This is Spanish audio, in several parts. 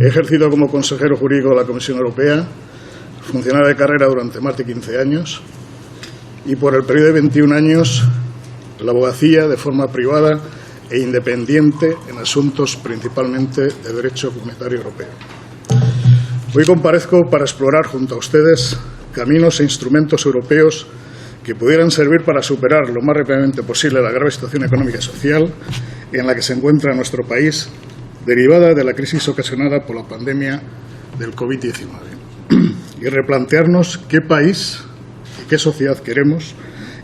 He ejercido como consejero jurídico de la Comisión Europea, funcionario de carrera durante más de 15 años y por el periodo de 21 años la abogacía de forma privada e independiente en asuntos principalmente de derecho comunitario europeo. Hoy comparezco para explorar junto a ustedes caminos e instrumentos europeos que pudieran servir para superar lo más rápidamente posible la grave situación económica y social en la que se encuentra nuestro país, derivada de la crisis ocasionada por la pandemia del COVID-19, y replantearnos qué país y qué sociedad queremos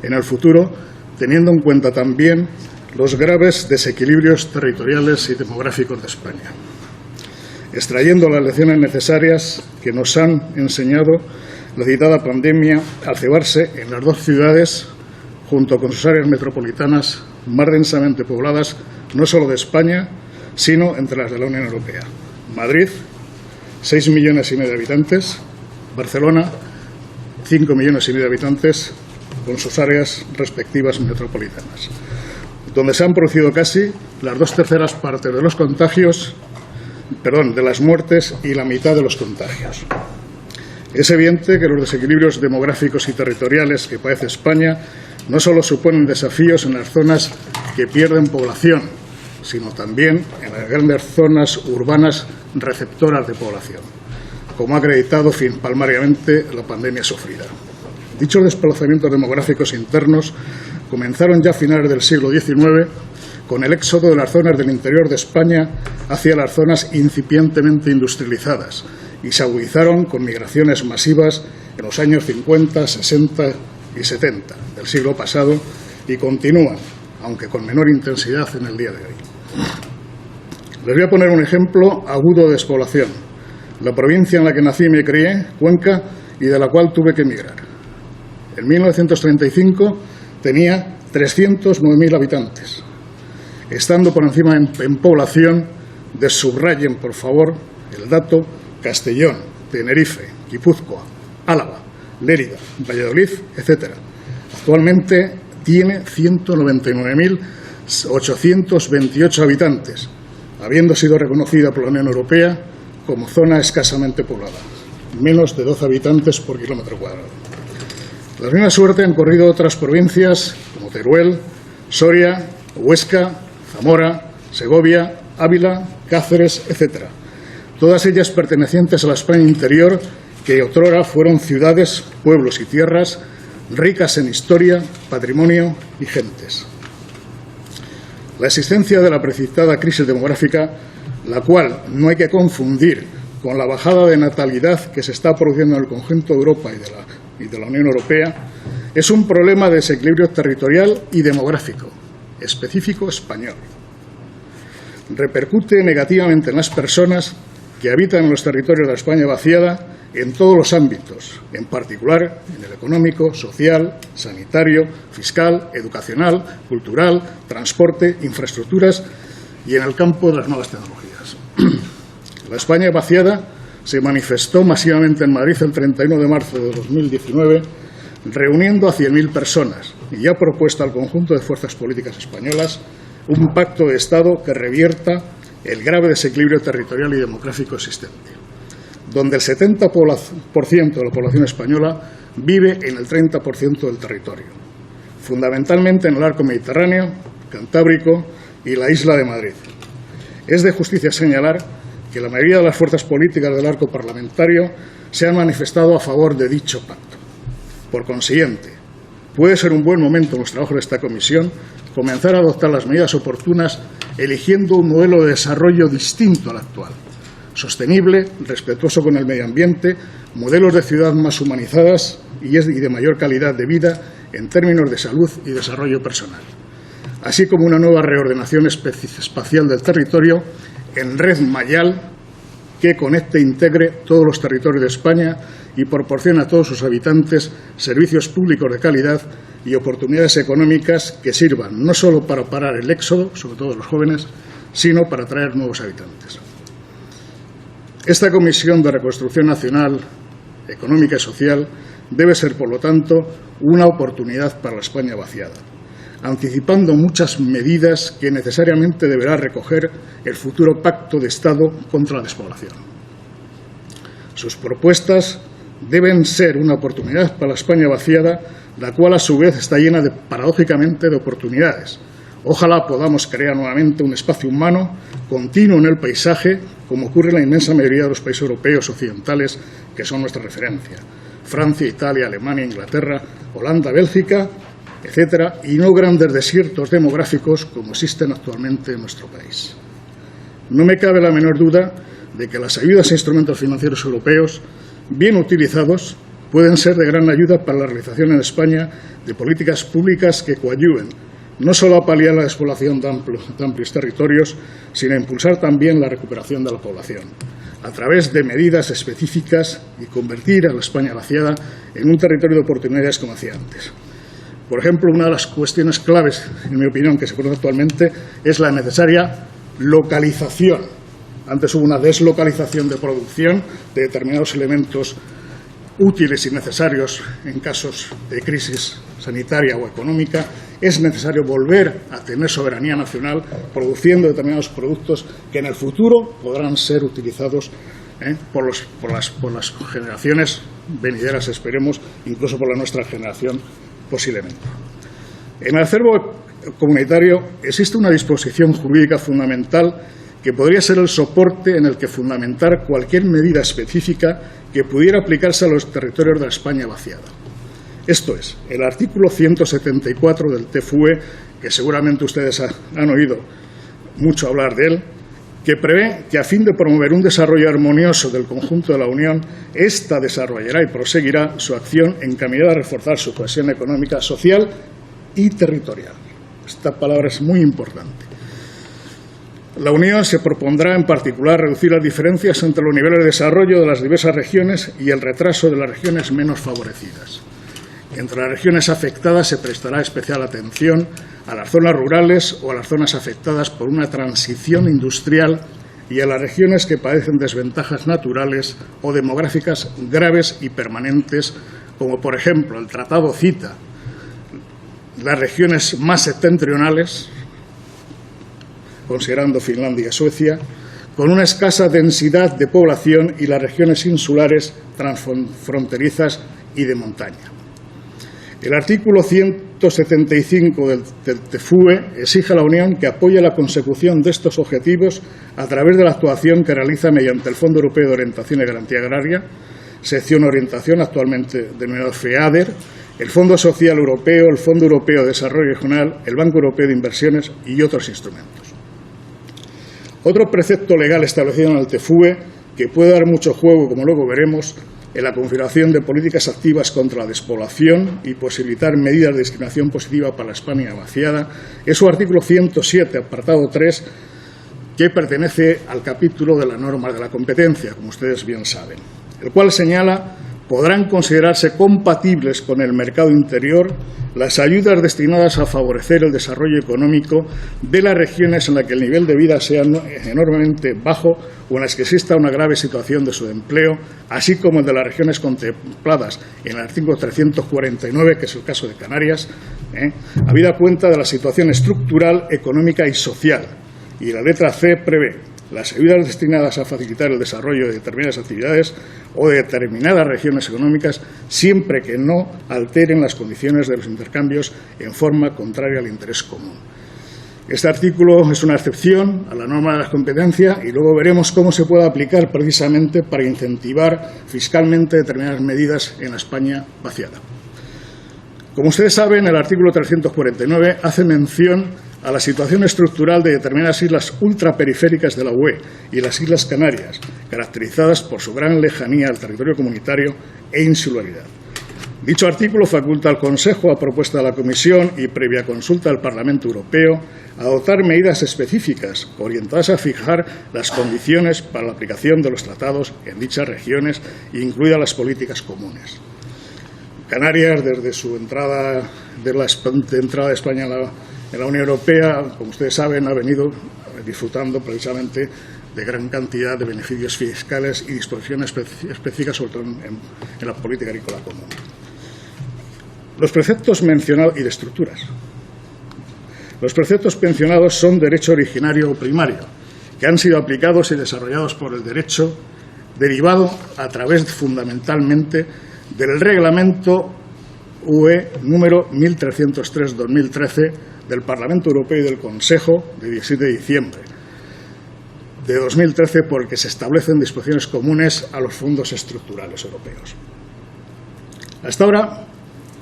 en el futuro, teniendo en cuenta también los graves desequilibrios territoriales y demográficos de España, extrayendo las lecciones necesarias que nos han enseñado la citada pandemia al cebarse en las dos ciudades, junto con sus áreas metropolitanas más densamente pobladas, no solo de España, sino entre las de la Unión Europea. Madrid, 6,5 millones de habitantes; Barcelona, 5,5 millones de habitantes, con sus áreas respectivas metropolitanas, donde se han producido casi las 2/3 partes de los contagios, de las muertes y la mitad de los contagios. Es evidente que los desequilibrios demográficos y territoriales que padece España no solo suponen desafíos en las zonas que pierden población, sino también en las grandes zonas urbanas receptoras de población, como ha acreditado palmariamente la pandemia sufrida. Dichos desplazamientos demográficos internos comenzaron ya a finales del siglo XIX con el éxodo de las zonas del interior de España hacia las zonas incipientemente industrializadas y se agudizaron con migraciones masivas en los años 50, 60 y 70 del siglo pasado y continúan, aunque con menor intensidad en el día de hoy. Les voy a poner un ejemplo agudo de despoblación. La provincia en la que nací y me crié, Cuenca, y de la cual tuve que emigrar. En 1935 tenía 309.000 habitantes, estando por encima en población de, subrayen por favor el dato, Castellón, Tenerife, Guipúzcoa, Álava, Lérida, Valladolid, etc. Actualmente tiene 199.828 habitantes, habiendo sido reconocida por la Unión Europea como zona escasamente poblada, menos de 12 habitantes por kilómetro cuadrado. La misma suerte han corrido otras provincias como Teruel, Soria, Huesca, Zamora, Segovia, Ávila, Cáceres, etc. Todas ellas pertenecientes a la España interior, que otrora fueron ciudades, pueblos y tierras ricas en historia, patrimonio y gentes. La existencia de la precipitada crisis demográfica, la cual no hay que confundir con la bajada de natalidad que se está produciendo en el conjunto de Europa y de la Unión Europea, es un problema de desequilibrio territorial y demográfico, específico español. Repercute negativamente en las personas que habitan en los territorios de la España vaciada en todos los ámbitos, en particular en el económico, social, sanitario, fiscal, educacional, cultural, transporte, infraestructuras y en el campo de las nuevas tecnologías. La España vaciada se manifestó masivamente en Madrid el 31 de marzo de 2019, reuniendo a 100.000 personas y ha propuesto al conjunto de fuerzas políticas españolas un pacto de Estado que revierta el grave desequilibrio territorial y demográfico existente, donde el 70% de la población española vive en el 30% del territorio, fundamentalmente en el arco mediterráneo, cantábrico y la isla de Madrid. Es de justicia señalar que la mayoría de las fuerzas políticas del arco parlamentario se han manifestado a favor de dicho pacto. Por consiguiente, puede ser un buen momento en los trabajos de esta comisión comenzar a adoptar las medidas oportunas eligiendo un modelo de desarrollo distinto al actual, sostenible, respetuoso con el medio ambiente, modelos de ciudad más humanizadas y de mayor calidad de vida en términos de salud y desarrollo personal, así como una nueva reordenación espacial del territorio en red mayal que conecte e integre todos los territorios de España y proporcione a todos sus habitantes servicios públicos de calidad y oportunidades económicas que sirvan no solo para parar el éxodo, sobre todo de los jóvenes, sino para atraer nuevos habitantes. Esta Comisión de Reconstrucción Nacional, Económica y Social debe ser, por lo tanto, una oportunidad para la España vaciada, anticipando muchas medidas que necesariamente deberá recoger el futuro Pacto de Estado contra la despoblación. Sus propuestas deben ser una oportunidad para la España vaciada, la cual a su vez está llena paradójicamente de oportunidades. Ojalá podamos crear nuevamente un espacio humano continuo en el paisaje, como ocurre en la inmensa mayoría de los países europeos occidentales que son nuestra referencia: Francia, Italia, Alemania, Inglaterra, Holanda, Bélgica, etcétera, y no grandes desiertos demográficos como existen actualmente en nuestro país. No me cabe la menor duda de que las ayudas e instrumentos financieros europeos, bien utilizados, pueden ser de gran ayuda para la realización en España de políticas públicas que coadyuven no solo a paliar la despoblación de amplios territorios, sino a impulsar también la recuperación de la población, a través de medidas específicas y convertir a la España vaciada en un territorio de oportunidades, como decía antes. Por ejemplo, una de las cuestiones claves, en mi opinión, que se produce actualmente es la necesaria localización. Antes hubo una deslocalización de producción de determinados elementos útiles y necesarios en casos de crisis sanitaria o económica. Es necesario volver a tener soberanía nacional produciendo determinados productos que en el futuro podrán ser utilizados por las generaciones venideras, esperemos, incluso por la nuestra generación posiblemente. En el acervo comunitario existe una disposición jurídica fundamental que podría ser el soporte en el que fundamentar cualquier medida específica que pudiera aplicarse a los territorios de la España vaciada. Esto es, el artículo 174 del TFUE, que seguramente ustedes han oído mucho hablar de él, que prevé que a fin de promover un desarrollo armonioso del conjunto de la Unión, ésta desarrollará y proseguirá su acción encaminada a reforzar su cohesión económica, social y territorial. Esta palabra es muy importante. La Unión se propondrá, en particular, reducir las diferencias entre los niveles de desarrollo de las diversas regiones y el retraso de las regiones menos favorecidas. Entre las regiones afectadas se prestará especial atención a las zonas rurales o a las zonas afectadas por una transición industrial y a las regiones que padecen desventajas naturales o demográficas graves y permanentes, como por ejemplo el Tratado cita las regiones más septentrionales, considerando Finlandia y Suecia, con una escasa densidad de población, y las regiones insulares, transfronterizas y de montaña. El artículo 175 del TFUE exige a la Unión que apoye la consecución de estos objetivos a través de la actuación que realiza mediante el Fondo Europeo de Orientación y Garantía Agraria, sección Orientación, actualmente denominado FEADER, el Fondo Social Europeo, el Fondo Europeo de Desarrollo Regional, el Banco Europeo de Inversiones y otros instrumentos. Otro precepto legal establecido en el TFUE, que puede dar mucho juego, como luego veremos, en la configuración de políticas activas contra la despoblación y posibilitar medidas de discriminación positiva para la España vaciada, es su artículo 107, apartado 3, que pertenece al capítulo de la norma de la competencia, como ustedes bien saben, el cual señala: podrán considerarse compatibles con el mercado interior las ayudas destinadas a favorecer el desarrollo económico de las regiones en las que el nivel de vida sea enormemente bajo o en las que exista una grave situación de subempleo, así como el de las regiones contempladas en el artículo 349, que es el caso de Canarias, habida cuenta de la situación estructural, económica y social. Y la letra C prevé las ayudas destinadas a facilitar el desarrollo de determinadas actividades o de determinadas regiones económicas, siempre que no alteren las condiciones de los intercambios en forma contraria al interés común. Este artículo es una excepción a la norma de la competencia y luego veremos cómo se puede aplicar precisamente para incentivar fiscalmente determinadas medidas en la España vaciada. Como ustedes saben, el artículo 349 hace mención a la situación estructural de determinadas islas ultraperiféricas de la UE y las Islas Canarias, caracterizadas por su gran lejanía al territorio comunitario e insularidad. Dicho artículo faculta al Consejo, a propuesta de la Comisión y previa consulta al Parlamento Europeo, a adoptar medidas específicas orientadas a fijar las condiciones para la aplicación de los tratados en dichas regiones, incluidas las políticas comunes. Canarias, desde su entrada de España en la Unión Europea, como ustedes saben, ha venido disfrutando precisamente de gran cantidad de beneficios fiscales y disposiciones específicas, sobre todo en la política agrícola común. Los preceptos mencionados y de estructuras. Los preceptos mencionados son derecho originario o primario, que han sido aplicados y desarrollados por el derecho derivado a través fundamentalmente del Reglamento UE número 1303/2013 del Parlamento Europeo y del Consejo de 17 de diciembre de 2013, por el que se establecen disposiciones comunes a los fondos estructurales europeos. Hasta ahora,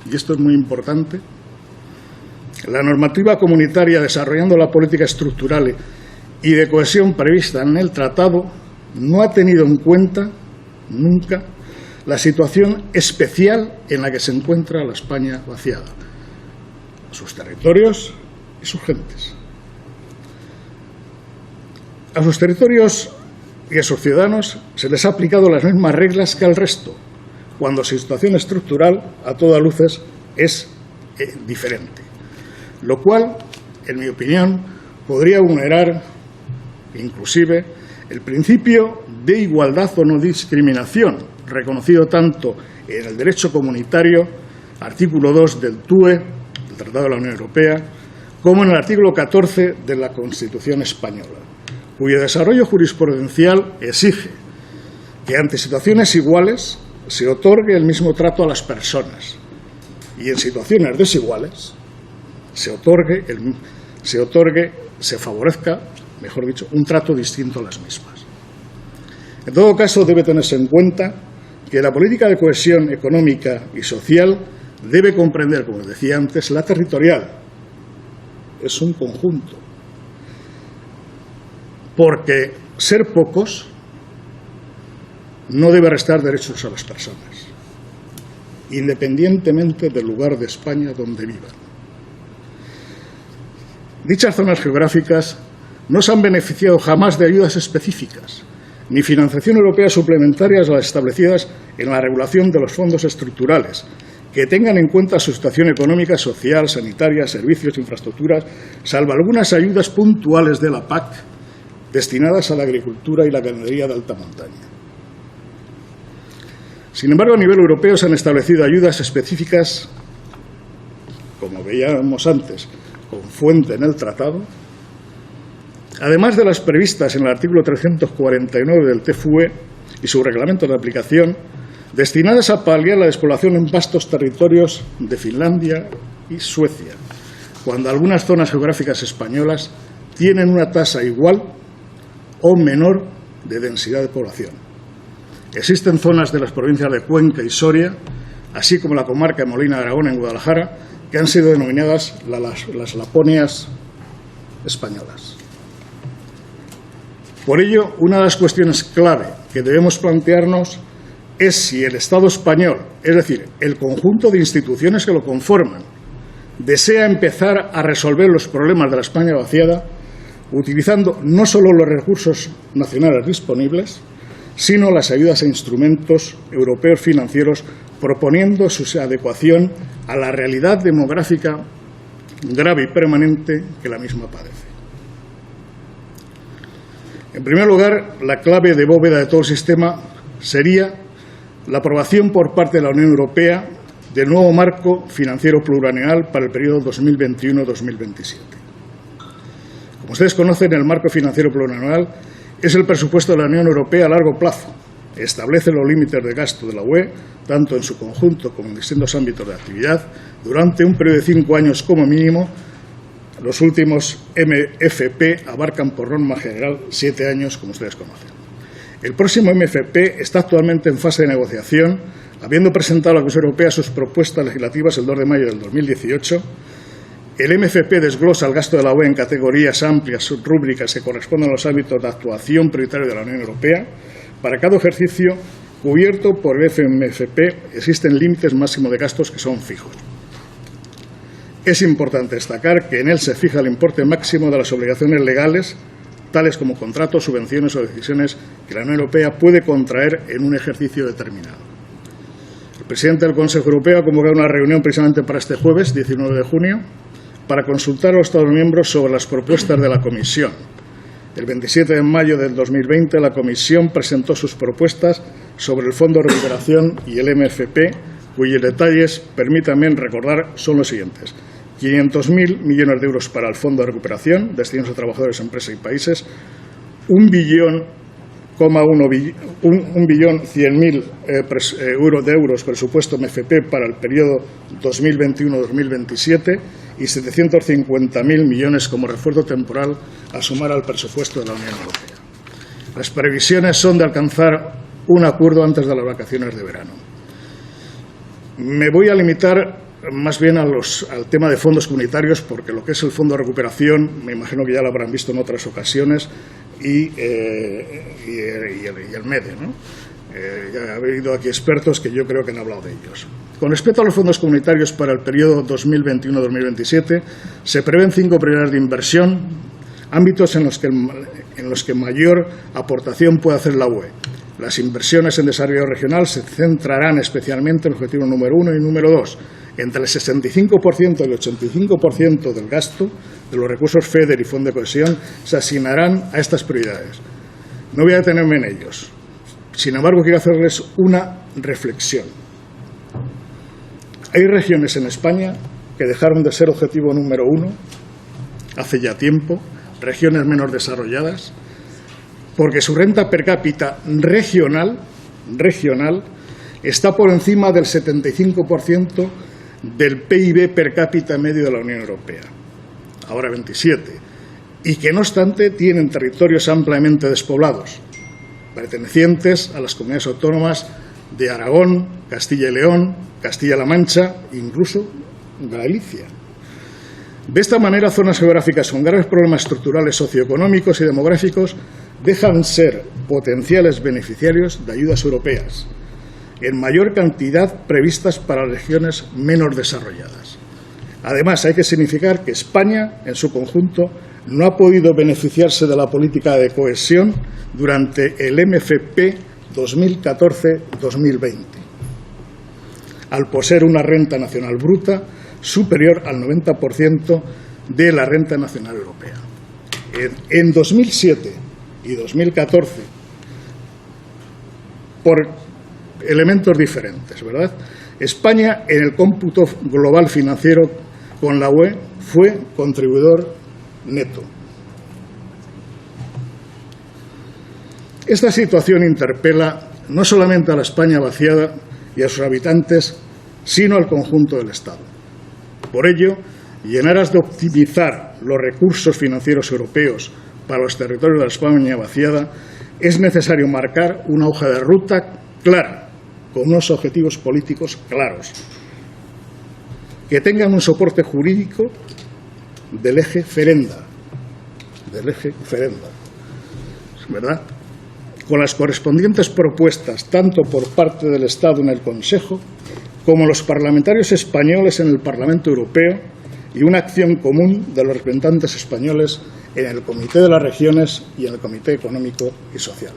y esto es muy importante, la normativa comunitaria desarrollando la política estructural y de cohesión prevista en el tratado no ha tenido en cuenta nunca la situación especial en la que se encuentra la España vaciada, sus territorios y sus gentes. A sus territorios y a sus ciudadanos se les ha aplicado las mismas reglas que al resto, cuando su situación estructural, a todas luces, es diferente, lo cual, en mi opinión, podría vulnerar inclusive el principio de igualdad o no discriminación, reconocido tanto en el derecho comunitario, artículo 2 del TUE, del Tratado de la Unión Europea, como en el artículo 14 de la Constitución española, cuyo desarrollo jurisprudencial exige que ante situaciones iguales se otorgue el mismo trato a las personas y en situaciones desiguales se favorezca, mejor dicho, un trato distinto a las mismas. En todo caso, debe tenerse en cuenta que la política de cohesión económica y social debe comprender, como decía antes, la territorial. Es un conjunto. Porque ser pocos no debe restar derechos a las personas, independientemente del lugar de España donde vivan. Dichas zonas geográficas no se han beneficiado jamás de ayudas específicas, ni financiación europea suplementarias a las establecidas en la regulación de los fondos estructurales, que tengan en cuenta su situación económica, social, sanitaria, servicios, infraestructuras, salvo algunas ayudas puntuales de la PAC destinadas a la agricultura y la ganadería de alta montaña. Sin embargo, a nivel europeo se han establecido ayudas específicas, como veíamos antes, con fuente en el tratado, además de las previstas en el artículo 349 del TFUE y su reglamento de aplicación, destinadas a paliar la despoblación en vastos territorios de Finlandia y Suecia, cuando algunas zonas geográficas españolas tienen una tasa igual o menor de densidad de población. Existen zonas de las provincias de Cuenca y Soria, así como la comarca de Molina de Aragón en Guadalajara, que han sido denominadas las Laponias españolas. Por ello, una de las cuestiones clave que debemos plantearnos es si el Estado español, es decir, el conjunto de instituciones que lo conforman, desea empezar a resolver los problemas de la España vaciada utilizando no solo los recursos nacionales disponibles, sino las ayudas e instrumentos europeos financieros, proponiendo su adecuación a la realidad demográfica grave y permanente que la misma padece. En primer lugar, la clave de bóveda de todo el sistema sería la aprobación por parte de la Unión Europea del nuevo marco financiero plurianual para el periodo 2021-2027. Como ustedes conocen, el marco financiero plurianual es el presupuesto de la Unión Europea a largo plazo. Establece los límites de gasto de la UE, tanto en su conjunto como en distintos ámbitos de actividad, durante un periodo de 5 años como mínimo. Los últimos MFP abarcan por norma general 7 años, como ustedes conocen. El próximo MFP está actualmente en fase de negociación, habiendo presentado a la Comisión Europea sus propuestas legislativas el 2 de mayo del 2018. El MFP desglosa el gasto de la UE en categorías amplias, rúbricas que corresponden a los ámbitos de actuación prioritaria de la Unión Europea. Para cada ejercicio cubierto por el MFP existen límites máximos de gastos que son fijos. Es importante destacar que en él se fija el importe máximo de las obligaciones legales, tales como contratos, subvenciones o decisiones que la Unión Europea puede contraer en un ejercicio determinado. El presidente del Consejo Europeo ha convocado una reunión precisamente para este jueves, 19 de junio, para consultar a los Estados miembros sobre las propuestas de la Comisión. El 27 de mayo del 2020 la Comisión presentó sus propuestas sobre el Fondo de Recuperación y el MFP, cuyos detalles, permítanme recordar, son los siguientes. 500.000 millones de euros para el Fondo de Recuperación, destinados a trabajadores, empresas y países, 1.100.000 euros presupuesto MFP para el periodo 2021-2027 y 750.000 millones como refuerzo temporal a sumar al presupuesto de la Unión Europea. Las previsiones son de alcanzar un acuerdo antes de las vacaciones de verano. Me voy a limitar más bien al tema de fondos comunitarios, porque lo que es el Fondo de Recuperación, me imagino que ya lo habrán visto en otras ocasiones, y el MEDE, ¿no? Ya ha habido aquí expertos que yo creo que han hablado de ellos. Con respecto a los fondos comunitarios para el periodo 2021-2027, se prevén 5 prioridades de inversión, ámbitos en los que mayor aportación puede hacer la UE. Las inversiones en desarrollo regional se centrarán especialmente en el objetivo número 1 y número 2. Entre el 65% y el 85% del gasto de los recursos FEDER y Fondo de Cohesión se asignarán a estas prioridades. No voy a detenerme en ellos. Sin embargo, quiero hacerles una reflexión. Hay regiones en España que dejaron de ser objetivo número 1 hace ya tiempo, regiones menos desarrolladas, porque su renta per cápita regional está por encima del 75% del PIB per cápita medio de la Unión Europea, ahora 27, y que no obstante tienen territorios ampliamente despoblados, pertenecientes a las comunidades autónomas de Aragón, Castilla y León, Castilla-La Mancha e incluso Galicia. De esta manera, zonas geográficas con graves problemas estructurales, socioeconómicos y demográficos dejan ser potenciales beneficiarios de ayudas europeas, en mayor cantidad previstas para regiones menos desarrolladas. Además, hay que significar que España, en su conjunto, no ha podido beneficiarse de la política de cohesión durante el MFP 2014-2020, al poseer una renta nacional bruta superior al 90% de la renta nacional europea. En 2007 y 2014, por elementos diferentes, ¿verdad?, España, en el cómputo global financiero con la UE, fue contribuidor neto. Esta situación interpela no solamente a la España vaciada y a sus habitantes, sino al conjunto del Estado. Por ello, y en aras de optimizar los recursos financieros europeos para los territorios de la España vaciada, es necesario marcar una hoja de ruta clara, con unos objetivos políticos claros, que tengan un soporte jurídico del eje Ferenda, ¿verdad?, con las correspondientes propuestas tanto por parte del Estado en el Consejo como los parlamentarios españoles en el Parlamento Europeo y una acción común de los representantes españoles en el Comité de las Regiones y en el Comité Económico y Social.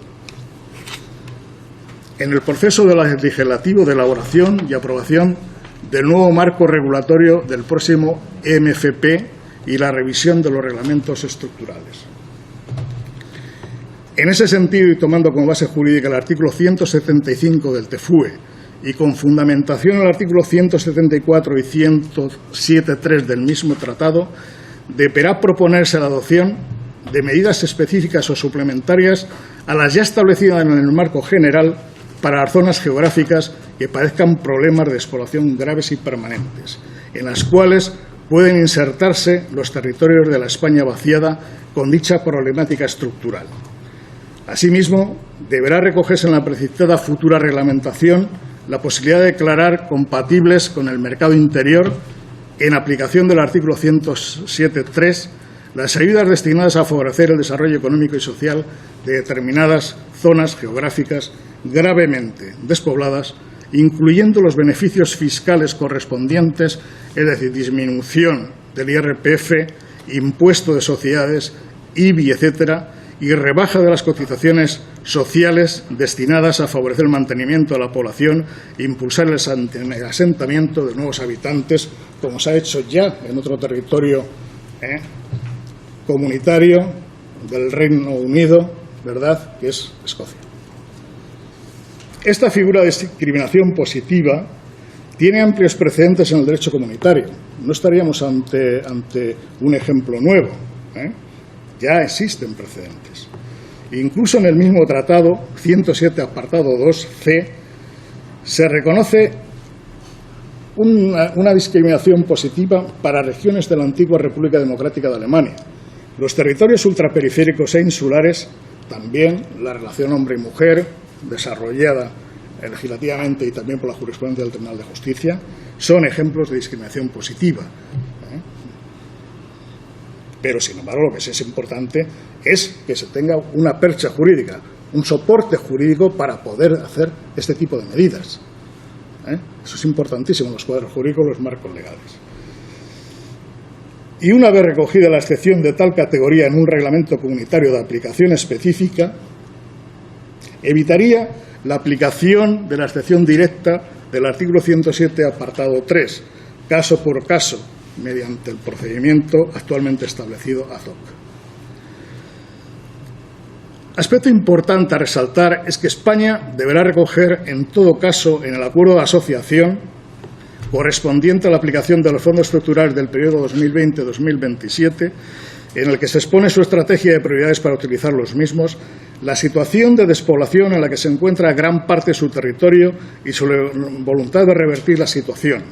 En el proceso legislativo de elaboración y aprobación del nuevo marco regulatorio del próximo MFP y la revisión de los reglamentos estructurales. En ese sentido, y tomando como base jurídica el artículo 175 del TFUE y con fundamentación en el artículo 174 y 107.3 del mismo tratado, deberá proponerse la adopción de medidas específicas o suplementarias a las ya establecidas en el marco general para las zonas geográficas que padezcan problemas de despoblación graves y permanentes, en las cuales pueden insertarse los territorios de la España vaciada con dicha problemática estructural. Asimismo, deberá recogerse en la precitada futura reglamentación la posibilidad de declarar compatibles con el mercado interior, en aplicación del artículo 107.3, las ayudas destinadas a favorecer el desarrollo económico y social de determinadas zonas geográficas gravemente despobladas, incluyendo los beneficios fiscales correspondientes, es decir, disminución del IRPF, impuesto de sociedades, IBI, etcétera, y rebaja de las cotizaciones sociales destinadas a favorecer el mantenimiento de la población e impulsar el asentamiento de nuevos habitantes, como se ha hecho ya en otro territorio comunitario del Reino Unido, ¿verdad?, que es Escocia. Esta figura de discriminación positiva tiene amplios precedentes en el derecho comunitario. No estaríamos ante un ejemplo nuevo, ¿eh? Ya existen precedentes. Incluso en el mismo tratado, 107, apartado 2c, se reconoce una discriminación positiva para regiones de la antigua República Democrática de Alemania. Los territorios ultraperiféricos e insulares, también la relación hombre y mujer, desarrollada legislativamente y también por la jurisprudencia del Tribunal de Justicia, son ejemplos de discriminación positiva. Pero, sin embargo, lo que sí es importante es que se tenga una percha jurídica, un soporte jurídico para poder hacer este tipo de medidas. Eso es importantísimo en los cuadros jurídicos, los marcos legales. Y una vez recogida la excepción de tal categoría en un reglamento comunitario de aplicación específica, evitaría la aplicación de la excepción directa del artículo 107, apartado 3, caso por caso, mediante el procedimiento actualmente establecido ad hoc. Aspecto importante a resaltar es que España deberá recoger, en todo caso, en el acuerdo de asociación correspondiente a la aplicación de los fondos estructurales del periodo 2020-2027, en el que se expone su estrategia de prioridades para utilizar los mismos, la situación de despoblación en la que se encuentra gran parte de su territorio y su voluntad de revertir la situación,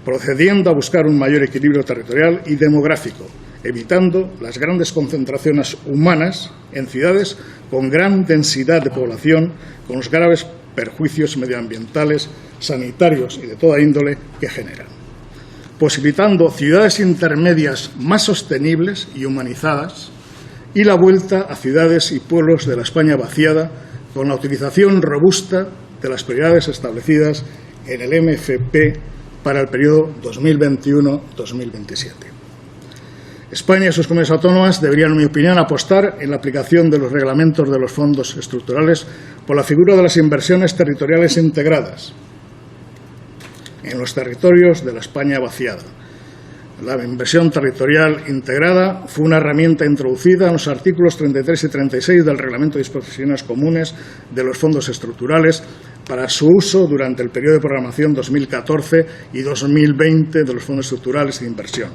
procediendo a buscar un mayor equilibrio territorial y demográfico, evitando las grandes concentraciones humanas en ciudades con gran densidad de población, con los graves perjuicios medioambientales, sanitarios y de toda índole que generan, posibilitando ciudades intermedias más sostenibles y humanizadas y la vuelta a ciudades y pueblos de la España vaciada con la utilización robusta de las prioridades establecidas en el MFP para el periodo 2021-2027. España y sus comunidades autónomas deberían, en mi opinión, apostar en la aplicación de los reglamentos de los fondos estructurales por la figura de las inversiones territoriales integradas en los territorios de la España vaciada. La inversión territorial integrada fue una herramienta introducida en los artículos 33 y 36 del Reglamento de Disposiciones Comunes de los Fondos Estructurales para su uso durante el periodo de programación 2014 y 2020 de los fondos estructurales de inversión.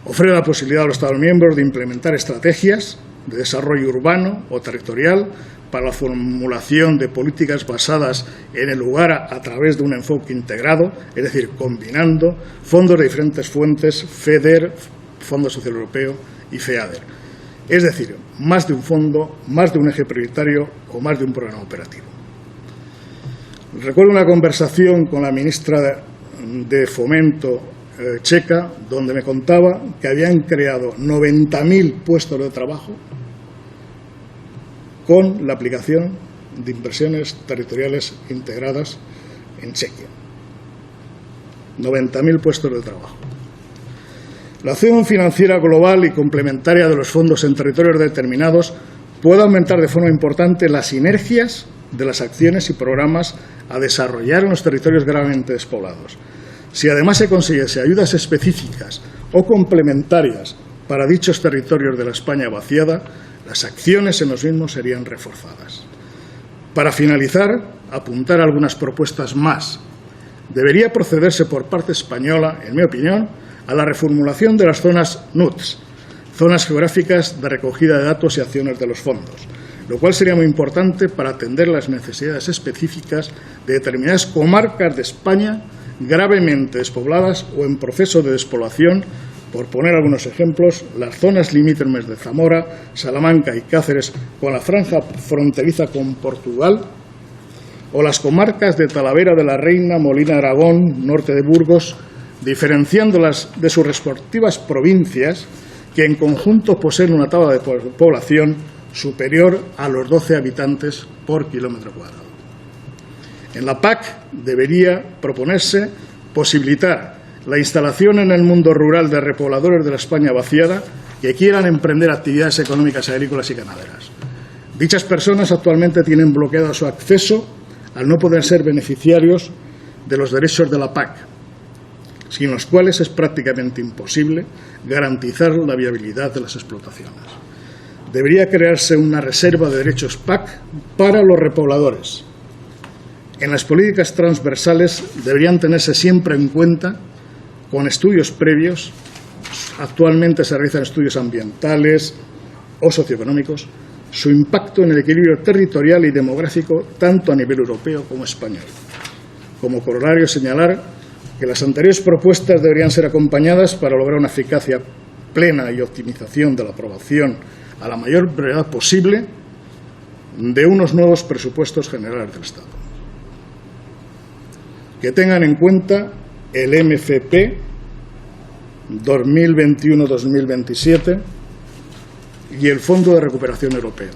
Ofrece la posibilidad a los Estados miembros de implementar estrategias de desarrollo urbano o territorial para la formulación de políticas basadas en el lugar a través de un enfoque integrado, es decir, combinando fondos de diferentes fuentes, FEDER, Fondo Social Europeo y FEADER. Es decir, más de un fondo, más de un eje prioritario o más de un programa operativo. Recuerdo una conversación con la ministra de Fomento checa, donde me contaba que habían creado 90.000 puestos de trabajo con la aplicación de inversiones territoriales integradas en Chequia. 90.000 puestos de trabajo. La acción financiera global y complementaria de los fondos en territorios determinados puede aumentar de forma importante las sinergias de las acciones y programas a desarrollar en los territorios gravemente despoblados. Si además se consiguiese ayudas específicas o complementarias para dichos territorios de la España vaciada, las acciones en los mismos serían reforzadas. Para finalizar, apuntar algunas propuestas más. Debería procederse por parte española, en mi opinión, a la reformulación de las zonas NUTS, zonas geográficas de recogida de datos y acciones de los fondos, lo cual sería muy importante para atender las necesidades específicas de determinadas comarcas de España gravemente despobladas o en proceso de despoblación. Por poner algunos ejemplos, las zonas limítrofes de Zamora, Salamanca y Cáceres con la franja fronteriza con Portugal, o las comarcas de Talavera de la Reina, Molina Aragón, norte de Burgos, diferenciándolas de sus respectivas provincias, que en conjunto poseen una tabla de población superior a los 12 habitantes por kilómetro cuadrado. En la PAC debería proponerse posibilitar la instalación en el mundo rural de repobladores de la España vaciada que quieran emprender actividades económicas agrícolas y ganaderas. Dichas personas actualmente tienen bloqueado su acceso al no poder ser beneficiarios de los derechos de la PAC, sin los cuales es prácticamente imposible garantizar la viabilidad de las explotaciones. Debería crearse una reserva de derechos PAC para los repobladores, en las políticas transversales deberían tenerse siempre en cuenta con estudios previos. Actualmente se realizan estudios ambientales o socioeconómicos, su impacto en el equilibrio territorial y demográfico tanto a nivel europeo como español. Como corolario, señalar que las anteriores propuestas deberían ser acompañadas para lograr una eficacia plena y optimización de la aprobación a la mayor brevedad posible de unos nuevos presupuestos generales del Estado, que tengan en cuenta el MFP 2021-2027 y el Fondo de Recuperación Europeo.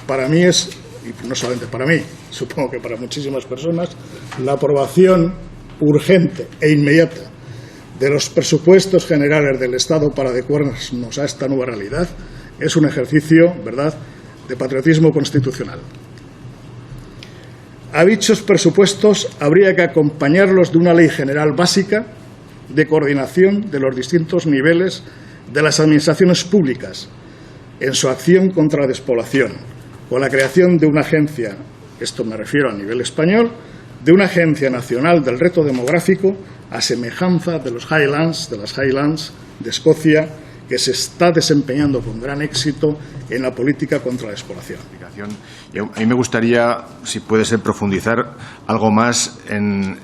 Para mí es, y no solamente para mí, supongo que para muchísimas personas, la aprobación urgente e inmediata de los presupuestos generales del Estado para adecuarnos a esta nueva realidad es un ejercicio, ¿verdad?, de patriotismo constitucional. A dichos presupuestos habría que acompañarlos de una ley general básica de coordinación de los distintos niveles de las administraciones públicas en su acción contra la despoblación, con la creación de una agencia, esto me refiero a nivel español, de una agencia nacional del reto demográfico a semejanza de las Highlands de Escocia, que se está desempeñando con gran éxito en la política contra la despoblación. A mí me gustaría, si puede ser, profundizar algo más en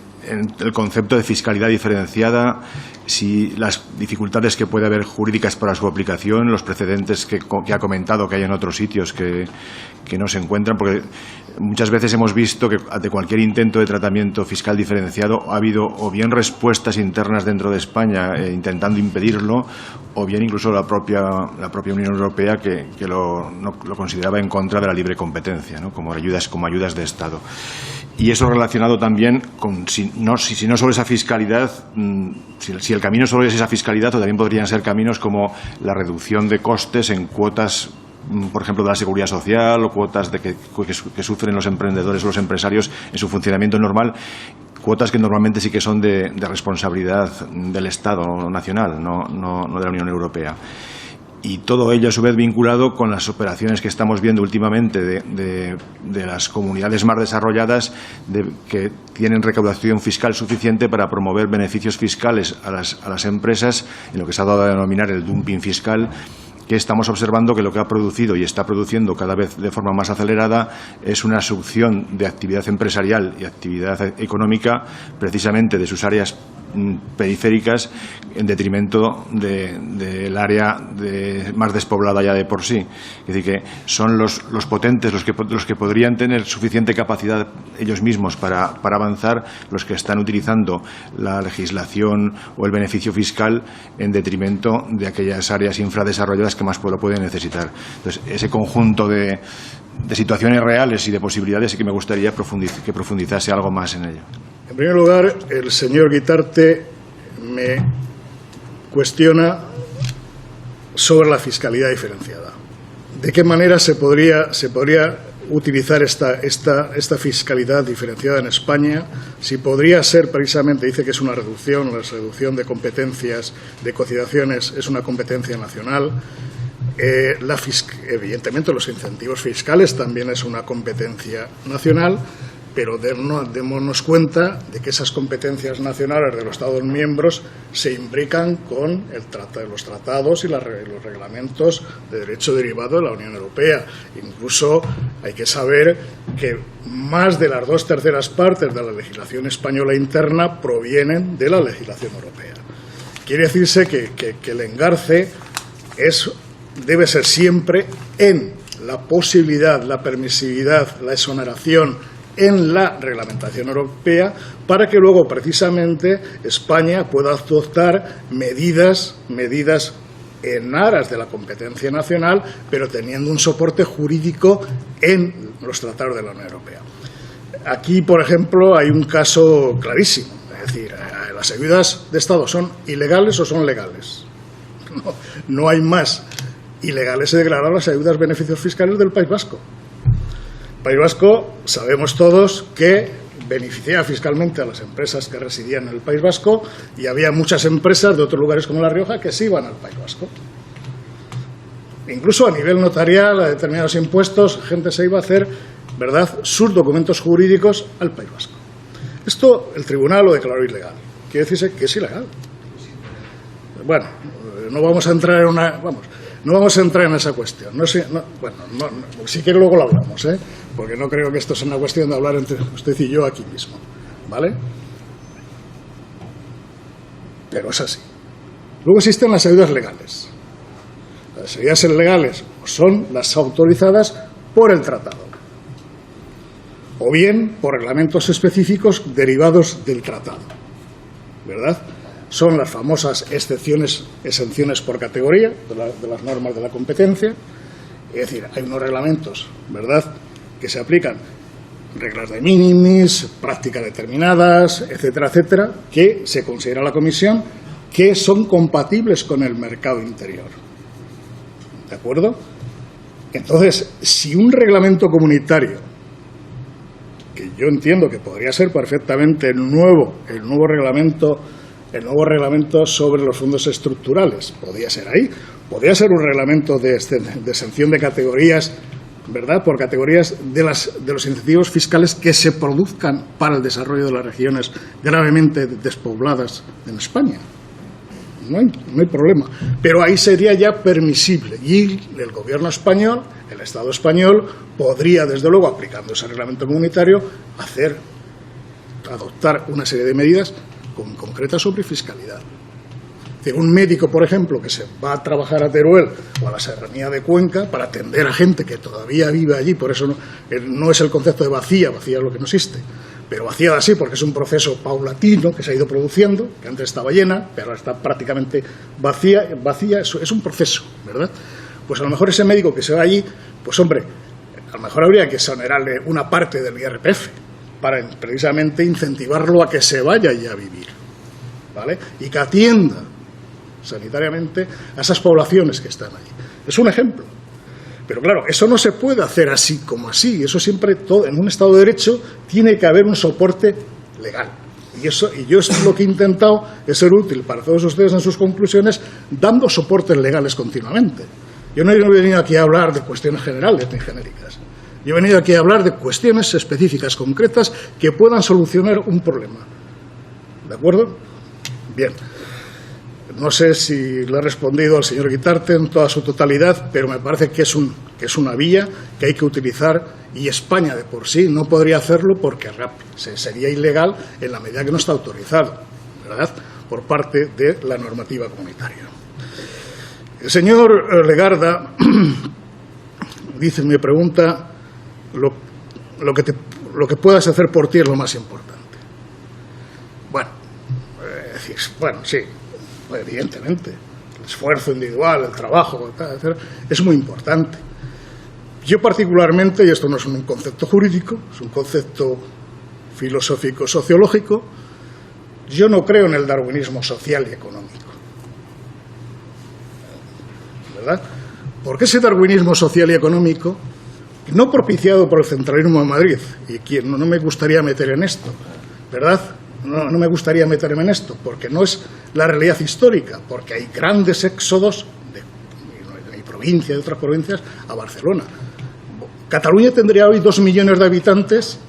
el concepto de fiscalidad diferenciada, si las dificultades que puede haber jurídicas para su aplicación, los precedentes que ha comentado que hay en otros sitios que no se encuentran, porque muchas veces hemos visto que ante cualquier intento de tratamiento fiscal diferenciado ha habido o bien respuestas internas dentro de España intentando impedirlo, o bien incluso la propia Unión Europea que lo consideraba en contra de la libre competencia, ¿no?, como ayudas de Estado. Y eso relacionado también con, si no solo esa fiscalidad, si el camino solo es esa fiscalidad, o también podrían ser caminos como la reducción de costes en cuotas, por ejemplo, de la seguridad social, o cuotas que sufren los emprendedores o los empresarios en su funcionamiento normal, cuotas que normalmente sí que son de responsabilidad del Estado nacional, no de la Unión Europea. Y todo ello, a su vez, vinculado con las operaciones que estamos viendo últimamente de las comunidades más desarrolladas que tienen recaudación fiscal suficiente para promover beneficios fiscales a las empresas, en lo que se ha dado a denominar el dumping fiscal, que estamos observando que lo que ha producido y está produciendo cada vez de forma más acelerada es una succión de actividad empresarial y actividad económica precisamente de sus áreas periféricas en detrimento del área más despoblada ya de por sí. Es decir, que son los potentes, los que podrían tener suficiente capacidad ellos mismos para avanzar, los que están utilizando la legislación o el beneficio fiscal en detrimento de aquellas áreas infradesarrolladas que más lo pueden necesitar. Entonces, ese conjunto de situaciones reales y de posibilidades sí que me gustaría que profundizase algo más en ello. En primer lugar, el señor Guitarte me cuestiona sobre la fiscalidad diferenciada. ¿De qué manera se podría utilizar esta fiscalidad diferenciada en España? Si podría ser precisamente, dice que es una reducción, la reducción de competencias, de cotizaciones, es una competencia nacional. Evidentemente los incentivos fiscales también es una competencia nacional, pero démonos cuenta de que esas competencias nacionales de los Estados miembros se imbrican con los tratados y los reglamentos de derecho derivado de la Unión Europea. Incluso hay que saber que más de las 2/3 partes de la legislación española interna provienen de la legislación europea. Quiere decirse que el engarce debe ser siempre en la posibilidad, la permisividad, la exoneración en la reglamentación europea, para que luego precisamente España pueda adoptar medidas en aras de la competencia nacional, pero teniendo un soporte jurídico en los tratados de la Unión Europea. Aquí, por ejemplo, hay un caso clarísimo, es decir, las ayudas de Estado son ilegales o son legales. No hay más. Ilegales se declararon las ayudas beneficios fiscales del País Vasco. El País Vasco, sabemos todos que beneficiaba fiscalmente a las empresas que residían en el País Vasco, y había muchas empresas de otros lugares como La Rioja que sí iban al País Vasco. Incluso a nivel notarial, a determinados impuestos, gente se iba a hacer ¿verdad?, sus documentos jurídicos al País Vasco. Esto el tribunal lo declaró ilegal. Quiere decirse que es ilegal. Bueno, no vamos a entrar en esa cuestión. Si quiere luego lo hablamos, porque no creo que esto sea una cuestión de hablar entre usted y yo aquí mismo, ¿vale? Pero es así. Luego existen las ayudas legales. Las ayudas legales son las autorizadas por el tratado, o bien por reglamentos específicos derivados del tratado, ¿verdad? Son las famosas exenciones por categoría de las normas de la competencia. Es decir, hay unos reglamentos, ¿verdad?, que se aplican, reglas de minimis, prácticas determinadas, etcétera, etcétera, que se considera la Comisión que son compatibles con el mercado interior. ¿De acuerdo? Entonces, si un reglamento comunitario, que yo entiendo que podría ser perfectamente el nuevo reglamento sobre los fondos estructurales, podría ser ahí, podría ser un reglamento de exención de categorías, ¿verdad?, por categorías de los incentivos fiscales que se produzcan para el desarrollo de las regiones gravemente despobladas en España. No hay problema, pero ahí sería ya permisible y el gobierno español, el Estado español, podría, desde luego, aplicando ese reglamento comunitario, adoptar una serie de medidas concretas sobre fiscalidad. De un médico, por ejemplo, que se va a trabajar a Teruel o a la Serranía de Cuenca para atender a gente que todavía vive allí, por eso no es el concepto de vacía es lo que no existe, pero vaciada sí, porque es un proceso paulatino que se ha ido produciendo, que antes estaba llena, pero ahora está prácticamente vacía, es un proceso, ¿verdad? Pues a lo mejor ese médico que se va allí, pues hombre, a lo mejor habría que exonerarle una parte del IRPF para precisamente incentivarlo a que se vaya allí a vivir, ¿vale? Y que atienda sanitariamente a esas poblaciones que están allí. Es un ejemplo. Pero claro, eso no se puede hacer así como así. Eso siempre, en un Estado de Derecho, tiene que haber un soporte legal. Y yo lo que he intentado es ser útil para todos ustedes en sus conclusiones, dando soportes legales continuamente. Yo no he venido aquí a hablar de cuestiones generales ni genéricas. Yo he venido aquí a hablar de cuestiones específicas, concretas, que puedan solucionar un problema. ¿De acuerdo? Bien. No sé si le he respondido al señor Guitarte en toda su totalidad, pero me parece que es una vía que hay que utilizar y España de por sí no podría hacerlo porque sería ilegal en la medida que no está autorizado, ¿verdad?, por parte de la normativa comunitaria. El señor Legarda me pregunta lo que puedas hacer por ti es lo más importante. Bueno, sí. Evidentemente, el esfuerzo individual, el trabajo, etc., es muy importante. Yo particularmente, y esto no es un concepto jurídico, es un concepto filosófico, sociológico, yo no creo en el darwinismo social y económico, ¿verdad? Porque ese darwinismo social y económico, no propiciado por el centralismo de Madrid, y no me gustaría meter en esto, ¿verdad?, no me gustaría meterme en esto, porque no es la realidad histórica, porque hay grandes éxodos de mi provincia, de otras provincias, a Barcelona. Cataluña tendría hoy 2 millones de habitantes,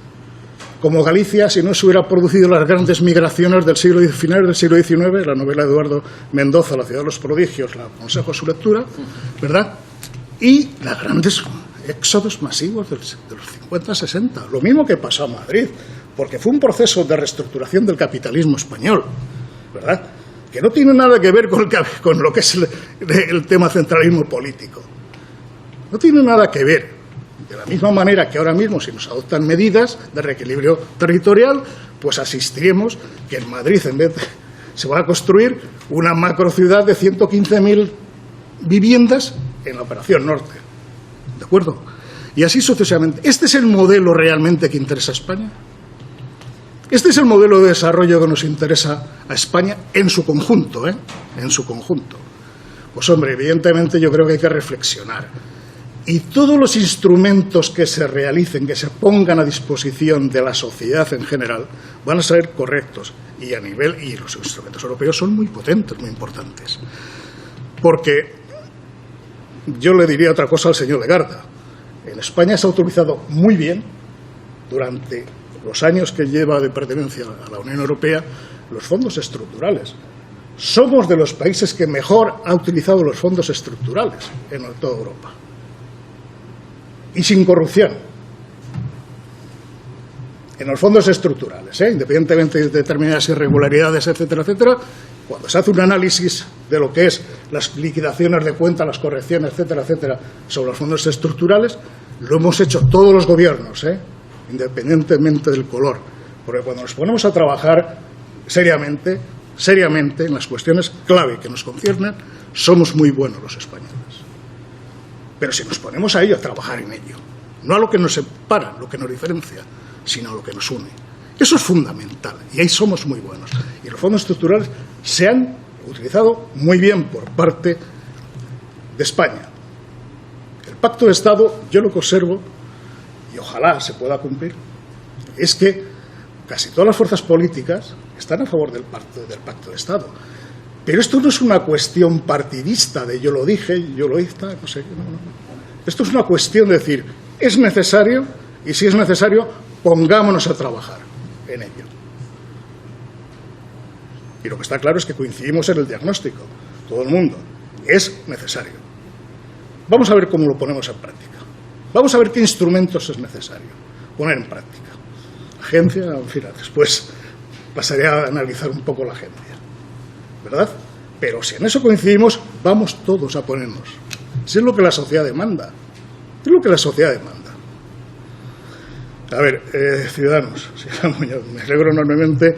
como Galicia, si no se hubieran producido las grandes migraciones del finales del siglo XIX, la novela de Eduardo Mendoza, La ciudad de los prodigios, la aconsejo su lectura, ¿verdad?, y los grandes éxodos masivos de los 50-60, lo mismo que pasó a Madrid, porque fue un proceso de reestructuración del capitalismo español, ¿verdad?, que no tiene nada que ver con lo que es el tema centralismo político. No tiene nada que ver. De la misma manera que ahora mismo, si nos adoptan medidas de reequilibrio territorial, pues asistiremos que en Madrid se va a construir una macrociudad de 115.000 viviendas en la Operación Norte. ¿De acuerdo? Y así sucesivamente. ¿Este es el modelo realmente que interesa a España? Este es el modelo de desarrollo que nos interesa a España en su conjunto, en su conjunto. Pues hombre, evidentemente yo creo que hay que reflexionar. Y todos los instrumentos que se realicen, que se pongan a disposición de la sociedad en general, van a ser correctos. Y los instrumentos europeos son muy potentes, muy importantes. Porque yo le diría otra cosa al señor Legarda. En España se ha utilizado muy bien durante los años que lleva de pertenencia a la Unión Europea los fondos estructurales. Somos de los países que mejor ha utilizado los fondos estructurales en toda Europa. Y sin corrupción. En los fondos estructurales, independientemente de determinadas irregularidades, etcétera, etcétera, cuando se hace un análisis de lo que es las liquidaciones de cuenta, las correcciones, etcétera, etcétera, sobre los fondos estructurales, lo hemos hecho todos los gobiernos, independientemente del color. Porque cuando nos ponemos a trabajar seriamente en las cuestiones clave que nos conciernen, somos muy buenos los españoles. Pero si nos ponemos a ello, a trabajar en ello, no a lo que nos separa, lo que nos diferencia, sino a lo que nos une. Eso es fundamental y ahí somos muy buenos. Y los fondos estructurales se han utilizado muy bien por parte de España. El Pacto de Estado, yo lo que observo, y ojalá se pueda cumplir, es que casi todas las fuerzas políticas están a favor del Pacto de Estado. Pero esto no es una cuestión partidista de yo lo dije, yo lo hice, no sé. No. Esto es una cuestión de decir, es necesario y si es necesario, pongámonos a trabajar en ello. Y lo que está claro es que coincidimos en el diagnóstico, todo el mundo. Es necesario. Vamos a ver cómo lo ponemos en práctica. Vamos a ver qué instrumentos es necesario poner en práctica. Agencia, en fin, después pasaré a analizar un poco la agencia, ¿verdad? Pero si en eso coincidimos, vamos todos a ponernos. Si es lo que la sociedad demanda. Es lo que la sociedad demanda. A ver, Ciudadanos, señora Muñoz, me alegro enormemente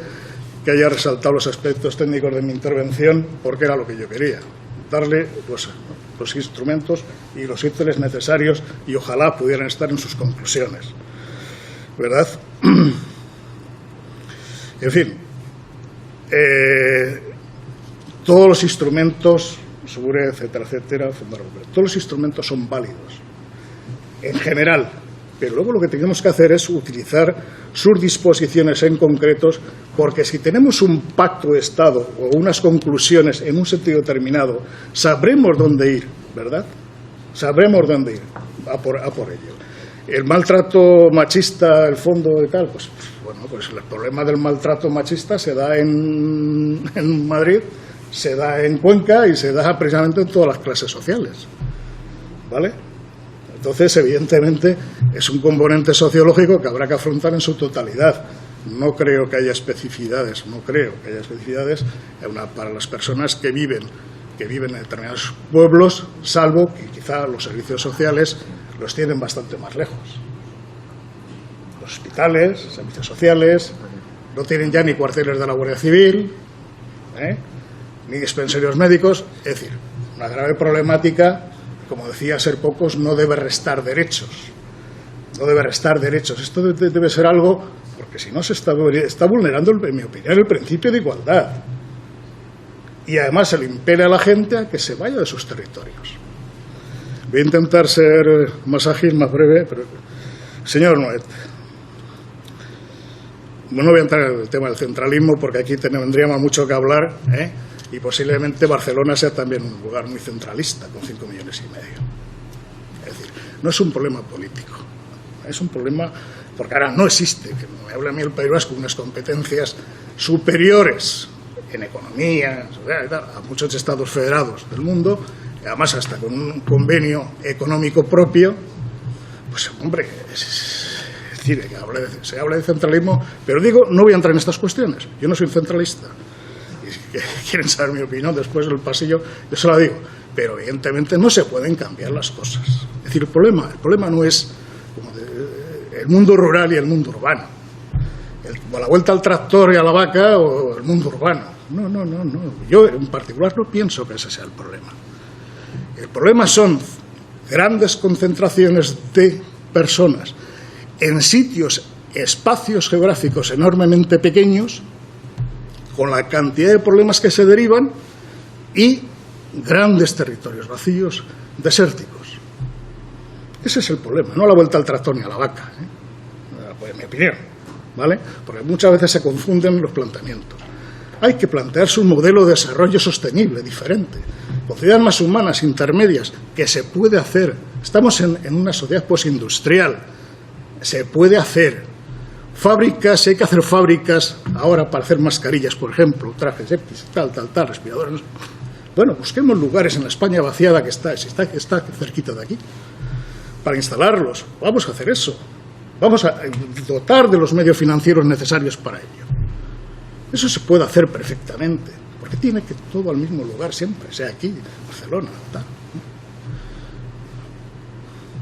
que haya resaltado los aspectos técnicos de mi intervención, porque era lo que yo quería, darle los instrumentos y los ítems necesarios y ojalá pudieran estar en sus conclusiones, ¿verdad? En fin, todos los instrumentos, SURE, etcétera, etcétera, todos los instrumentos son válidos, en general. Pero luego lo que tenemos que hacer es utilizar sus disposiciones en concretos, porque si tenemos un pacto de Estado o unas conclusiones en un sentido determinado, sabremos dónde ir, ¿verdad? Sabremos dónde ir a por ello. El maltrato machista, el fondo de tal, pues el problema del maltrato machista se da en Madrid, se da en Cuenca y se da precisamente en todas las clases sociales, ¿vale? Entonces, evidentemente, es un componente sociológico que habrá que afrontar en su totalidad. No creo que haya especificidades, para las personas que viven en determinados pueblos, salvo que quizá los servicios sociales los tienen bastante más lejos. Los hospitales, servicios sociales, no tienen ya ni cuarteles de la Guardia Civil, ni dispensarios médicos. Es decir, una grave problemática. Como decía, ser pocos no debe restar derechos. No debe restar derechos. Esto debe ser algo, porque si no se está vulnerando, en mi opinión, el principio de igualdad. Y además se le impele a la gente a que se vaya de sus territorios. Voy a intentar ser más ágil, más breve, pero... Señor Nuet, no voy a entrar en el tema del centralismo, porque aquí tendríamos mucho que hablar, y posiblemente Barcelona sea también un lugar muy centralista, con 5,5 millones. Es decir, no es un problema político, es un problema, porque ahora no existe, que me habla a mí el País Vasco, unas competencias superiores en economía, a muchos estados federados del mundo, y además hasta con un convenio económico propio, pues hombre, es decir, se habla de centralismo, pero digo, no voy a entrar en estas cuestiones, yo no soy centralista. Que quieren saber mi opinión después del pasillo, yo se la digo, pero evidentemente no se pueden cambiar las cosas. Es decir, el problema no es como el mundo rural y el mundo urbano, o la vuelta al tractor y a la vaca o el mundo urbano. No. Yo en particular no pienso que ese sea el problema. El problema son grandes concentraciones de personas en espacios geográficos enormemente pequeños, con la cantidad de problemas que se derivan, y grandes territorios vacíos, desérticos. Ese es el problema, no la vuelta al tractor ni a la vaca, pues en mi opinión, ¿vale? Porque muchas veces se confunden los planteamientos. Hay que plantearse un modelo de desarrollo sostenible, diferente, con ciudades más humanas, intermedias, que se puede hacer. Estamos en una sociedad postindustrial, se puede hacer. fábricas, si hay que hacer fábricas ahora para hacer mascarillas, por ejemplo, trajes X, tal, respiradores. Bueno, busquemos lugares en la España vaciada que está cerquita de aquí, para instalarlos. Vamos a hacer eso. Vamos a dotar de los medios financieros necesarios para ello. Eso se puede hacer perfectamente, porque tiene que todo al mismo lugar siempre, sea aquí, Barcelona, tal.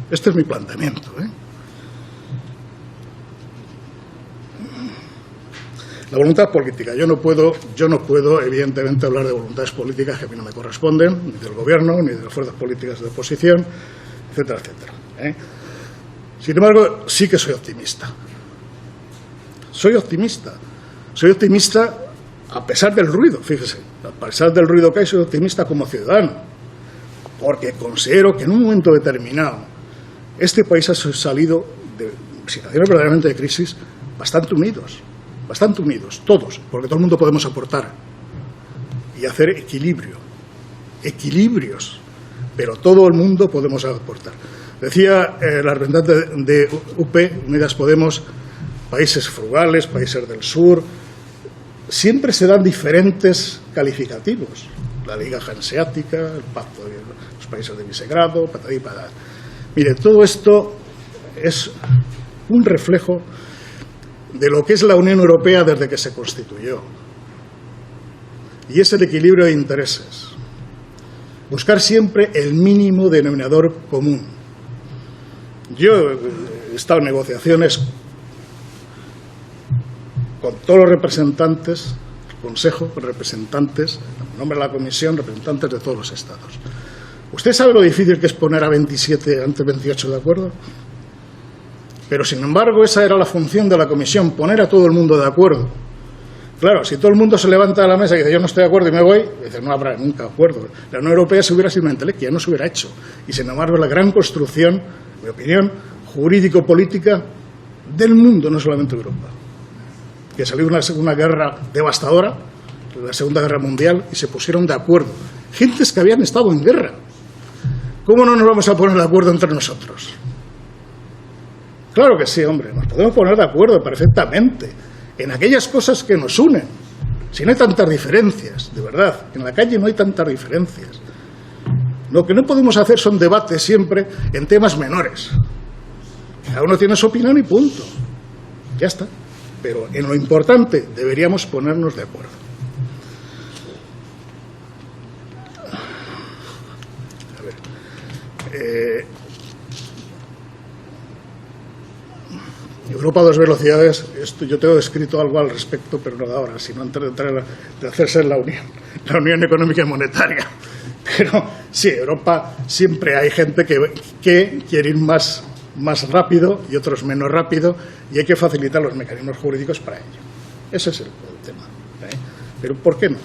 Este es mi planteamiento, ¿eh? La voluntad política. Yo no puedo, evidentemente, hablar de voluntades políticas que a mí no me corresponden, ni del Gobierno, ni de las fuerzas políticas de oposición, etcétera, etcétera, ¿eh? Sin embargo, sí que soy optimista. Soy optimista a pesar del ruido, fíjese. A pesar del ruido que hay, soy optimista como ciudadano, porque considero que en un momento determinado este país ha salido de situaciones verdaderamente de crisis bastante unidos, todos, porque todo el mundo podemos aportar y hacer equilibrios, pero todo el mundo podemos aportar. Decía la representante de UP, Unidas Podemos, países frugales, países del sur, siempre se dan diferentes calificativos. La Liga Hanseática, el Pacto de los Países de Visegrado, patadí patá. Mire, todo esto es un reflejo de lo que es la Unión Europea desde que se constituyó. Y es el equilibrio de intereses. Buscar siempre el mínimo denominador común. Yo he estado en negociaciones con todos los representantes, el Consejo, representantes, en nombre de la Comisión, representantes de todos los Estados. ¿Usted sabe lo difícil que es poner a 27 ante 28 de acuerdo? Pero, sin embargo, esa era la función de la Comisión, poner a todo el mundo de acuerdo. Claro, si todo el mundo se levanta de la mesa y dice yo no estoy de acuerdo y me voy, dice no habrá nunca acuerdo. La Unión Europea se hubiera sido una entelequia, no se hubiera hecho. Y, sin embargo, la gran construcción, en mi opinión, jurídico-política del mundo, no solamente de Europa. Que salió una guerra devastadora, la Segunda Guerra Mundial, y se pusieron de acuerdo. Gentes que habían estado en guerra. ¿Cómo no nos vamos a poner de acuerdo entre nosotros? Claro que sí, hombre, nos podemos poner de acuerdo perfectamente en aquellas cosas que nos unen. Si no hay tantas diferencias, de verdad, en la calle no hay tantas diferencias. Lo que no podemos hacer son debates siempre en temas menores. Cada uno tiene su opinión y punto. Ya está. Pero en lo importante deberíamos ponernos de acuerdo. A ver. Europa a dos velocidades, esto yo tengo escrito algo al respecto, pero no de ahora, sino antes de hacerse la Unión Económica y Monetaria. Pero sí, Europa siempre hay gente que quiere ir más rápido y otros menos rápido, y hay que facilitar los mecanismos jurídicos para ello. Ese es el tema, ¿eh? Pero ¿por qué no?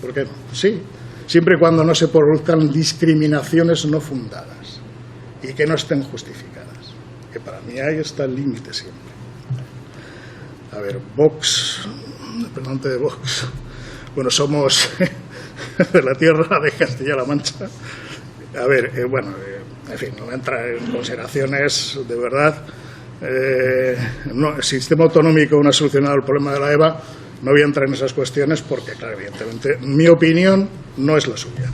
¿Por qué no? Sí, siempre y cuando no se produzcan discriminaciones no fundadas y que no estén justificadas, que para mí ahí está el límite siempre. A ver, Vox, representante de Vox. Bueno, somos de la tierra de Castilla-La Mancha. A ver, en fin, no voy a entrar en consideraciones de verdad. El sistema autonómico no ha solucionado el problema de la EVA. No voy a entrar en esas cuestiones porque, claro, evidentemente, mi opinión no es la suya.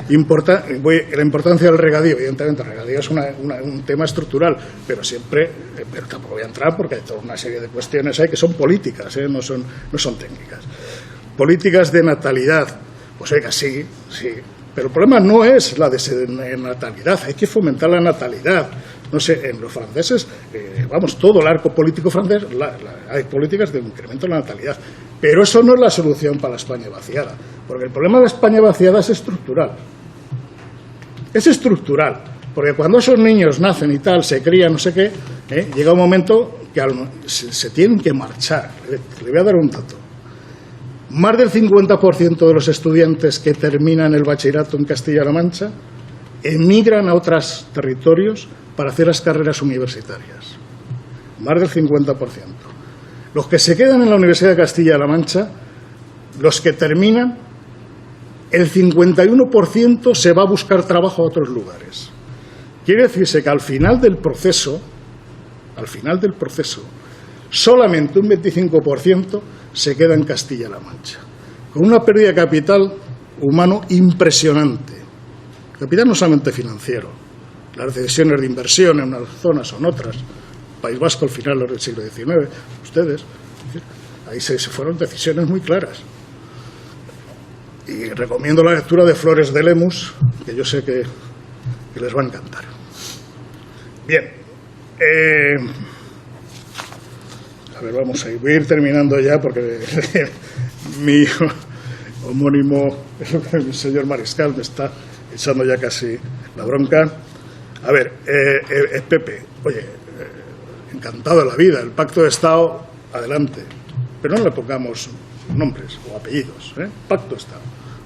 La importancia del regadío, evidentemente, el regadío es un tema estructural, pero tampoco voy a entrar porque hay toda una serie de cuestiones ahí que son políticas, no son técnicas. Políticas de natalidad, pues oiga, sí, pero el problema no es la de natalidad, hay que fomentar la natalidad. No sé, en los franceses, todo el arco político francés, hay políticas de incremento de la natalidad, pero eso no es la solución para la España vaciada, porque el problema de la España vaciada es estructural. Es estructural, porque cuando esos niños nacen y tal, se crían, no sé qué, llega un momento que se tienen que marchar. Le voy a dar un dato. Más del 50% de los estudiantes que terminan el bachillerato en Castilla-La Mancha emigran a otros territorios para hacer las carreras universitarias. Más del 50%. Los que se quedan en la Universidad de Castilla-La Mancha, los que terminan, el 51% se va a buscar trabajo a otros lugares. Quiere decirse que al final del proceso, solamente un 25% se queda en Castilla-La Mancha, con una pérdida de capital humano impresionante. Capital no solamente financiero, las decisiones de inversión en unas zonas o en otras. País Vasco al final del siglo XIX, ustedes, ahí se fueron decisiones muy claras. Y recomiendo la lectura de Flores de Lemus, que yo sé que les va a encantar. Bien, a ver, vamos a ir. Voy a ir terminando ya porque mi homónimo, el señor Mariscal, me está echando ya casi la bronca. A ver, Pepe, oye, encantado de la vida, el pacto de Estado, adelante, pero no le pongamos nombres o apellidos, pacto de Estado,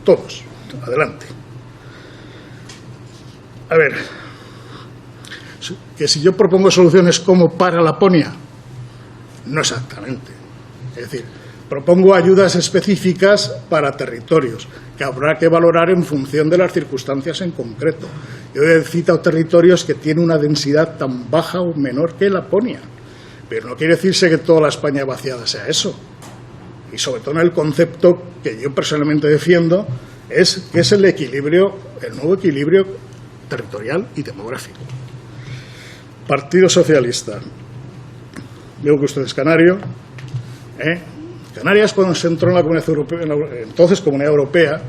todos, adelante. A ver, que si yo propongo soluciones como para Laponia, no exactamente. Es decir, propongo ayudas específicas para territorios que habrá que valorar en función de las circunstancias en concreto. Yo he citado territorios que tienen una densidad tan baja o menor que Laponia, pero no quiere decirse que toda la España vaciada sea eso. Y sobre todo en el concepto que yo personalmente defiendo, es que es el equilibrio, el nuevo equilibrio territorial y demográfico. Partido Socialista. Veo que usted es canario. Canarias, cuando se entró en la Comunidad Europea, entonces Comunidad Europea,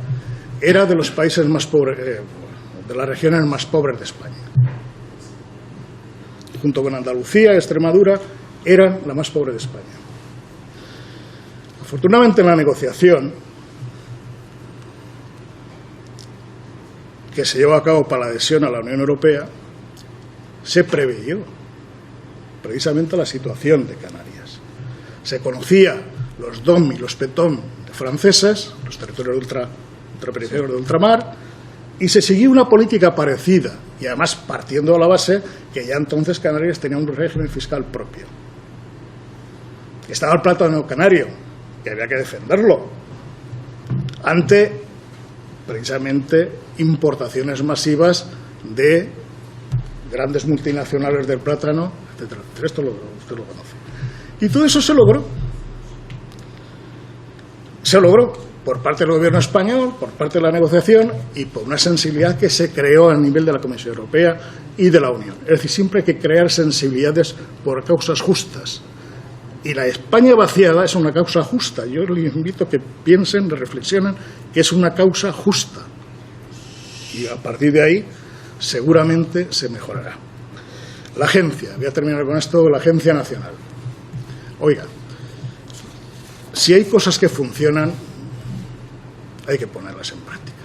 era de los países más pobres, de las regiones más pobres de España. Junto con Andalucía y Extremadura, eran la más pobre de España. Afortunadamente, en la negociación que se llevó a cabo para la adhesión a la Unión Europea, se preveyó precisamente la situación de Canarias. Se conocía los DOM y los PETOM franceses, los territorios ultraperiféricos de ultramar, y se siguió una política parecida, y además partiendo de la base que ya entonces Canarias tenía un régimen fiscal propio. Estaba el plátano canario, que había que defenderlo, ante precisamente importaciones masivas de grandes multinacionales del plátano, etcétera. Esto usted lo conoce. Y todo eso se logró. Se logró por parte del gobierno español, por parte de la negociación y por una sensibilidad que se creó a nivel de la Comisión Europea y de la Unión. Es decir, siempre hay que crear sensibilidades por causas justas. Y la España vaciada es una causa justa. Yo les invito a que piensen, reflexionen, que es una causa justa. Y a partir de ahí, seguramente se mejorará. La agencia, voy a terminar con esto, la Agencia Nacional. Oiga, si hay cosas que funcionan, hay que ponerlas en práctica.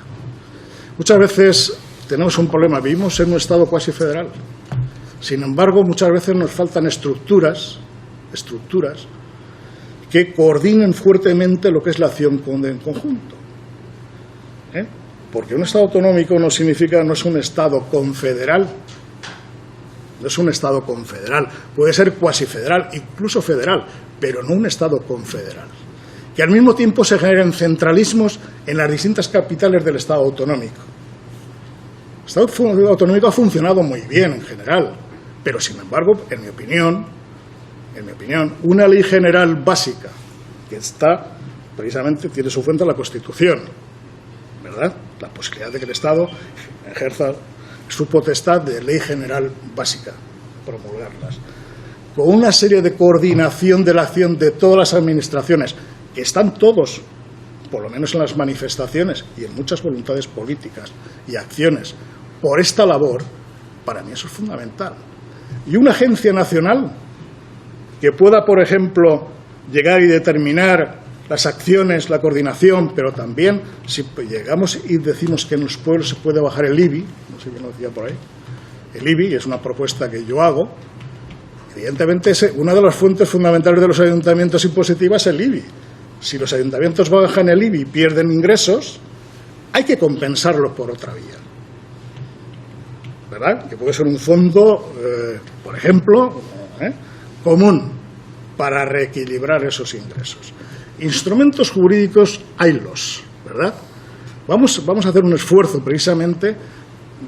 Muchas veces tenemos un problema, vivimos en un Estado cuasi federal. Sin embargo, muchas veces nos faltan estructuras que coordinen fuertemente lo que es la acción en conjunto. Porque un Estado autonómico no es un Estado confederal. No es un Estado confederal. Puede ser cuasi federal, incluso federal, pero no un Estado confederal. Que al mismo tiempo se generen centralismos en las distintas capitales del Estado autonómico. El Estado autonómico ha funcionado muy bien en general, pero sin embargo, en mi opinión, una ley general básica que precisamente tiene su fuente en la Constitución, ¿verdad? La posibilidad de que el Estado ejerza su potestad de ley general básica, promulgarlas, con una serie de coordinación de la acción de todas las administraciones, que están todos, por lo menos en las manifestaciones y en muchas voluntades políticas y acciones, por esta labor, para mí eso es fundamental. Y una agencia nacional que pueda, por ejemplo, llegar y determinar las acciones, la coordinación, pero también si llegamos y decimos que en los pueblos se puede bajar el IBI, no sé quién lo decía por ahí, el IBI es una propuesta que yo hago, evidentemente una de las fuentes fundamentales de los ayuntamientos impositivas es el IBI. Si los ayuntamientos bajan el IBI y pierden ingresos, hay que compensarlo por otra vía, ¿verdad? Que puede ser un fondo, por ejemplo, común para reequilibrar esos ingresos. Instrumentos jurídicos haylos, ¿verdad? Vamos a hacer un esfuerzo precisamente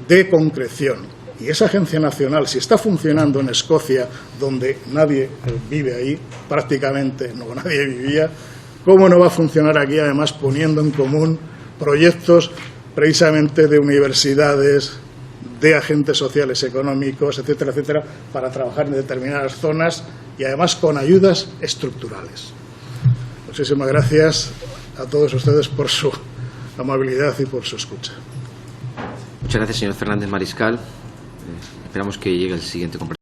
de concreción. Y esa agencia nacional, si está funcionando en Escocia, donde nadie vive ahí, prácticamente nadie vivía, ¿cómo no va a funcionar aquí, además, poniendo en común proyectos precisamente de universidades, de agentes sociales económicos, etcétera, etcétera, para trabajar en determinadas zonas y además con ayudas estructurales? Muchísimas gracias a todos ustedes por su amabilidad y por su escucha. Muchas gracias, señor Fernández Mariscal. Esperamos que llegue el siguiente compromiso.